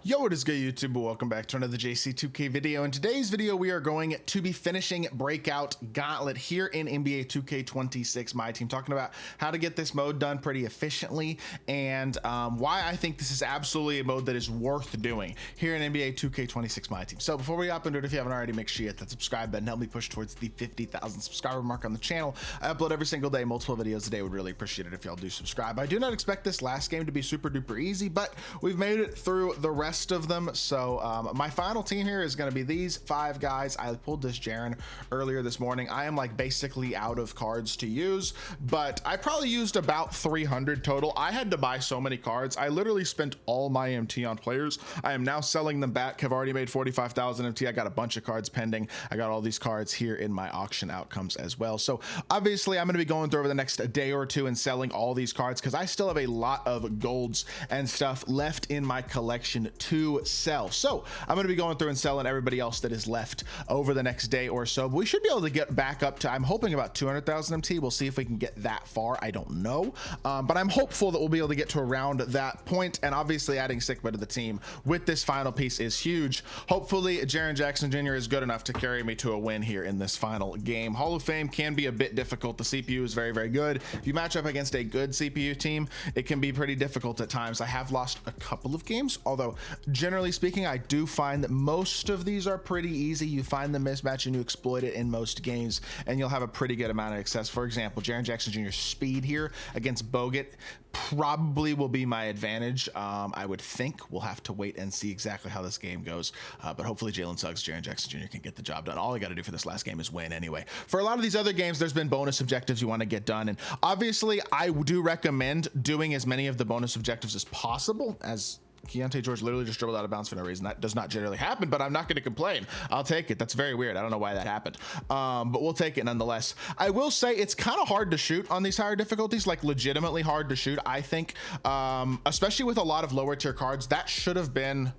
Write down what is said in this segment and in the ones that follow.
Yo, what is good, YouTube? Welcome back to another JC2K video. In today's video, we are going to be finishing Breakout Gauntlet here in NBA 2K26, my team, talking about how to get this mode done pretty efficiently and why I think this is absolutely a mode that is worth doing here in NBA 2K26, my team. So before we hop into it, if you haven't already, make sure you hit that subscribe button, help me push towards the 50,000 subscriber mark on the channel. I upload every single day, multiple videos a day. Would really appreciate it if y'all do subscribe. I do not expect this last game to be super duper easy, but we've made it through the rest of them. So my final team here is going to be these 5 guys. I pulled this Jaren earlier this morning. I am like basically out of cards to use, but I probably used about 300 total. I had to buy so many cards. I literally spent all my MT on players. I am now selling them back. Have already made 45,000 MT. I got a bunch of cards pending. I got all these cards here in my auction outcomes as well. So obviously I'm going to be going through over the next day or two and selling all these cards because I still have a lot of golds and stuff left in my collection to sell. So I'm going to be going through and selling everybody else that is left over the next day or so. We should be able to get back up to, I'm hoping, about 200,000 MT. We'll see if we can get that far. I don't know, but I'm hopeful that we'll be able to get to around that point. And obviously adding Sigma to the team with this final piece is huge. Hopefully Jaren Jackson Jr. is good enough to carry me to a win here in this final game. Hall of Fame can be a bit difficult. The CPU is very, very good. If you match up against a good CPU team, it can be pretty difficult at times. I have lost a couple of games, although generally speaking, I do find that most of these are pretty easy. You find the mismatch and you exploit it in most games, and you'll have a pretty good amount of success. For example, Jaren Jackson Jr.'s speed here against Bogut probably will be my advantage. I would think. We'll have to wait and see exactly how this game goes, but hopefully Jalen Suggs, Jaren Jackson Jr. can get the job done. All I got to do for this last game is win anyway. For a lot of these other games, there's been bonus objectives you want to get done, and obviously I do recommend doing as many of the bonus objectives as possible. As Keontae George literally just dribbled out of bounds for no reason. That does not generally happen, but I'm not going to complain. I'll take it. That's very weird. I don't know why that happened, but we'll take it nonetheless. I will say it's kind of hard to shoot on these higher difficulties, like legitimately hard to shoot, I think, especially with a lot of lower tier cards. That should have been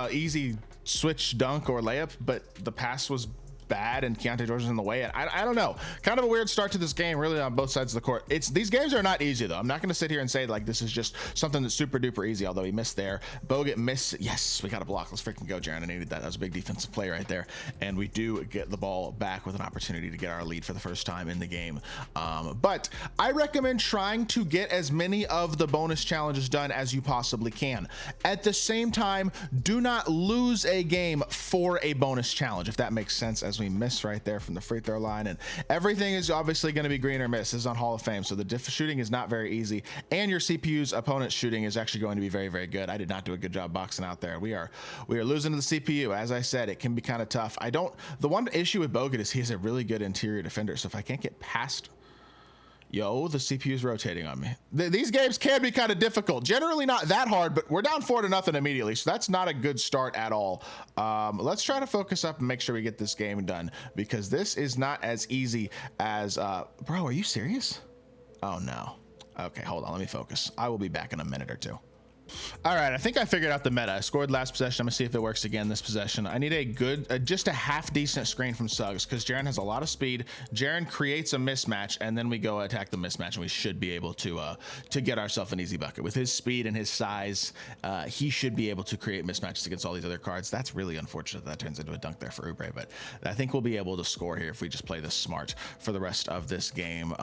easy switch dunk or layup, but the pass was bad and Keontae George is in the way. I don't know, kind of a weird start to this game, really, on both sides of the court. These games are not easy though. I'm not going to sit here and say like this is just something that's super duper easy, although he missed there. Bogut missed. Yes, we got a block. Let's freaking go, Jaren. I needed that. That was a big defensive play right there, and we do get the ball back with an opportunity to get our lead for the first time in the game. But I recommend trying to get as many of the bonus challenges done as you possibly can. At the same time, do not lose a game for a bonus challenge, if that makes sense, as we miss right there from the free throw line. And everything is obviously going to be green or miss. This is on Hall of Fame, so the shooting is not very easy, and your CPU's opponent's shooting is actually going to be very, very good. I did not do a good job boxing out there. We are losing to the CPU. As I said, it can be kind of tough. The one issue with Bogut is he's a really good interior defender, so if I can't get past, yo, the CPU is rotating on me. These games can be kind of difficult. Generally not that hard, but we're down 4-0 immediately, so that's not a good start at all. Let's try to focus up and make sure we get this game done, because this is not as easy as, bro, are you serious? Oh no. Okay, hold on, let me focus. I will be back in a minute or two. All right, I think I figured out the meta. I scored last possession. I'm gonna see if it works again this possession. I need a good, just a half decent screen from Suggs, because Jaren has a lot of speed. Jaren creates a mismatch, and then we go attack the mismatch, and we should be able to get ourselves an easy bucket. With his speed and his size, he should be able to create mismatches against all these other cards. That's really unfortunate that turns into a dunk there for Oubre, but I think we'll be able to score here if we just play this smart for the rest of this game.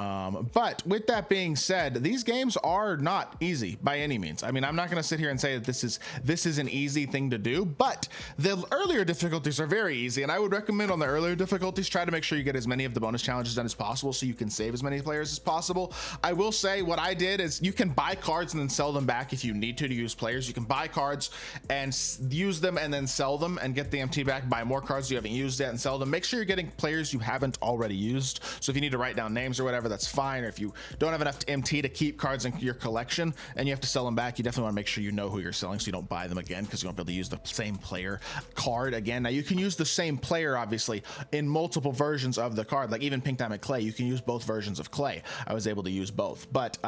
But with that being said, these games are not easy by any means. I mean, I'm not gonna sit here and say that this is an easy thing to do, but the earlier difficulties are very easy, and I would recommend on the earlier difficulties try to make sure you get as many of the bonus challenges done as possible so you can save as many players as possible. I will say what I did is you can buy cards and then sell them back if you need to use players. You can buy cards and use them and then sell them and get the MT back, buy more cards you haven't used yet and sell them. Make sure you're getting players you haven't already used, so if you need to write down names or whatever, that's fine. Or if you don't have enough MT to keep cards in your collection and you have to sell them back, you definitely want to make sure you know who you're selling so you don't buy them again, because you won't be able to use the same player card again. Now you can use the same player obviously in multiple versions of the card, like even Pink Diamond Clay, you can use both versions of Clay. I was able to use both, but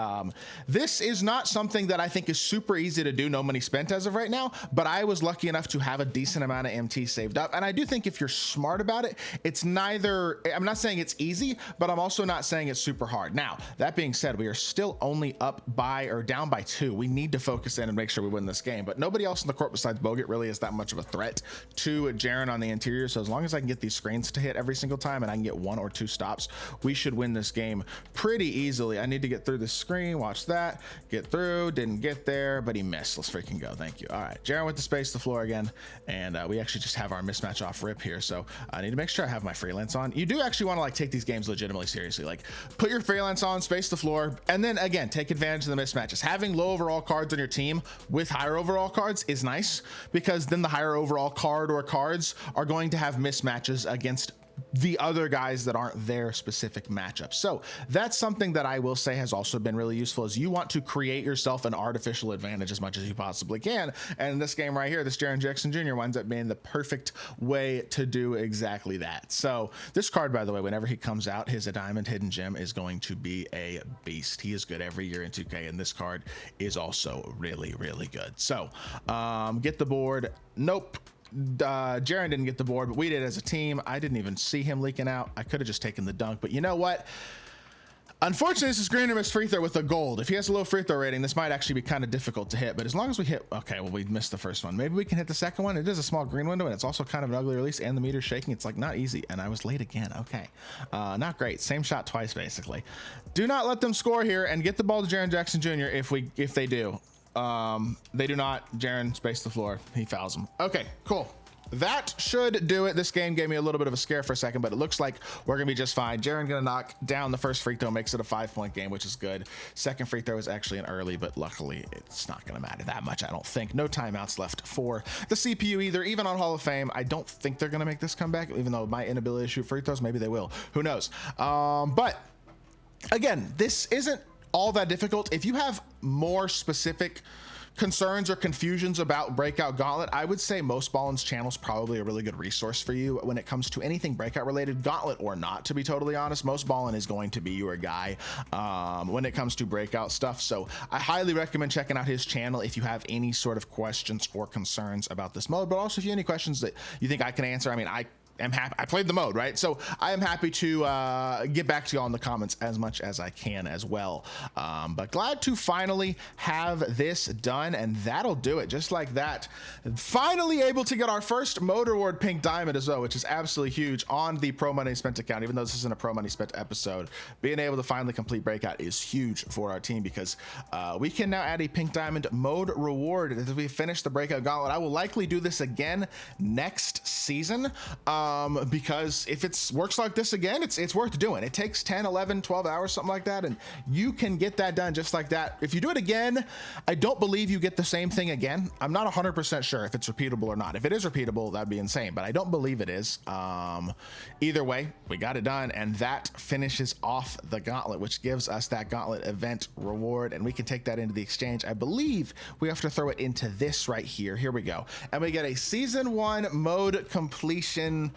this is not something that I think is super easy to do, no money spent as of right now, but I was lucky enough to have a decent amount of MT saved up, and I do think if you're smart about it, it's neither, I'm not saying it's easy, but I'm also not saying it's super hard. Now that being said, we are still only up by or down by 2. We need to focus in and make sure we win this game. But nobody else in the court besides Bogut really is that much of a threat to Jaren on the interior. So as long as I can get these screens to hit every single time and I can get 1 or 2 stops, we should win this game pretty easily. I need to get through this screen. Watch that. Get through. Didn't get there, but he missed. Let's freaking go. Thank you. All right, Jaren with the space to floor again, and we actually just have our mismatch off rip here. So I need to make sure I have my freelance on. You do actually want to like take these games legitimately seriously. Like put your freelance on, space the floor, and then again take advantage of the mismatches. Having low overall cards on your team with higher overall cards is nice, because then the higher overall card or cards are going to have mismatches against the other guys that aren't their specific matchup. So that's something that I will say has also been really useful, is you want to create yourself an artificial advantage as much as you possibly can. And in this game right here, this Jaren Jackson Jr. winds up being the perfect way to do exactly that. So this card, by the way, whenever he comes out, his A Diamond Hidden Gem is going to be a beast. He is good every year in 2K, and this card is also really, really good. So get the board. Nope. Jaren didn't get the board, but we did as a team. I didn't even see him leaking out. I could have just taken the dunk, but you know what? Unfortunately, this is green or missed free throw with a gold. If he has a low free throw rating, this might actually be kind of difficult to hit, but as long as we hit, okay, well, we missed the first one. Maybe we can hit the second one. It is a small green window, and it's also kind of an ugly release, and the meter's shaking. It's like not easy, and I was late again. Okay, not great. Same shot twice, basically. Do not let them score here, and get the ball to Jaren Jackson Jr. if they do. They do not. Jaren space the floor. He fouls him. Okay, cool. That should do it. This game gave me a little bit of a scare for a second, but it looks like we're gonna be just fine. Jaren gonna knock down the first free throw, makes it a 5-point game, which is good. Second free throw is actually an early, but luckily it's not gonna matter that much, I don't think. No timeouts left for the CPU either. Even on Hall of Fame, I don't think they're gonna make this comeback, even though my inability to shoot free throws, maybe they will. Who knows? But again, this isn't all that difficult. If you have more specific concerns or confusions about Breakout Gauntlet, I would say Most Ballin's channel is probably a really good resource for you when it comes to anything Breakout related, Gauntlet or not, to be totally honest. Most Ballin is going to be your guy when it comes to Breakout stuff. So I highly recommend checking out his channel if you have any sort of questions or concerns about this mode, but also if you have any questions that you think I can answer. I mean, I happy. I played the mode, right? So I am happy to get back to y'all in the comments as much as I can as well. But glad to finally have this done, and that'll do it. Just like that, finally able to get our first mode reward pink diamond as well, which is absolutely huge on the Pro Money Spent account. Even though this isn't a Pro Money Spent episode, being able to finally complete Breakout is huge for our team, because we can now add a pink diamond mode reward as we finish the Breakout Gauntlet. I will likely do this again next season. Because if it works like this again, it's worth doing. It takes 10, 11, 12 hours, something like that, and you can get that done just like that. If you do it again, I don't believe you get the same thing again. I'm not 100% sure if it's repeatable or not. If it is repeatable, that'd be insane, but I don't believe it is. Either way, we got it done, and that finishes off the Gauntlet, which gives us that Gauntlet event reward, and we can take that into the exchange. I believe we have to throw it into this right here. Here we go. And we get a Season 1 mode completion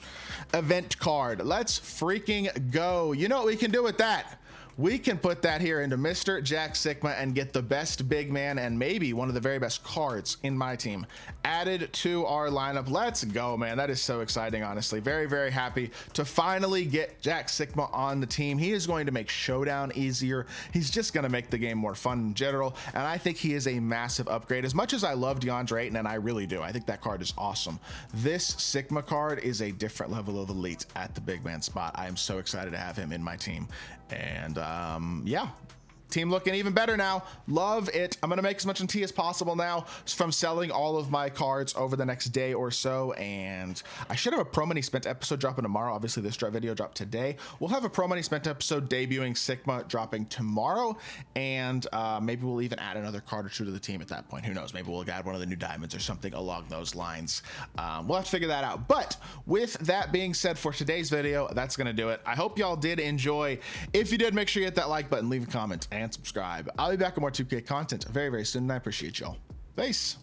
event card. Let's freaking go. You know what we can do with that? We can put that here into Mr. Jack Sigma and get the best big man and maybe one of the very best cards in my team added to our lineup. Let's go, man. That is so exciting, honestly. Very, very happy to finally get Jack Sigma on the team. He is going to make Showdown easier. He's just going to make the game more fun in general, and I think he is a massive upgrade. As much as I love DeAndre Ayton, and I really do, I think that card is awesome, this Sigma card is a different level of elite at the big man spot. I am so excited to have him in my team. And yeah, team looking even better now. Love it. I'm gonna make as much NT as possible now from selling all of my cards over the next day or so, and I should have a Pro Money Spent episode dropping tomorrow. Obviously this video dropped today. We'll have a Pro Money Spent episode debuting Sigma dropping tomorrow, and maybe we'll even add another card or two to the team at that point. Who knows? Maybe we'll add one of the new diamonds or something along those lines. We'll have to figure that out. But with that being said, for today's video, that's gonna do it. I hope y'all did enjoy. If you did, make sure you hit that like button, leave a comment, and subscribe. I'll be back with more 2K content very, very soon, and I appreciate y'all. Peace.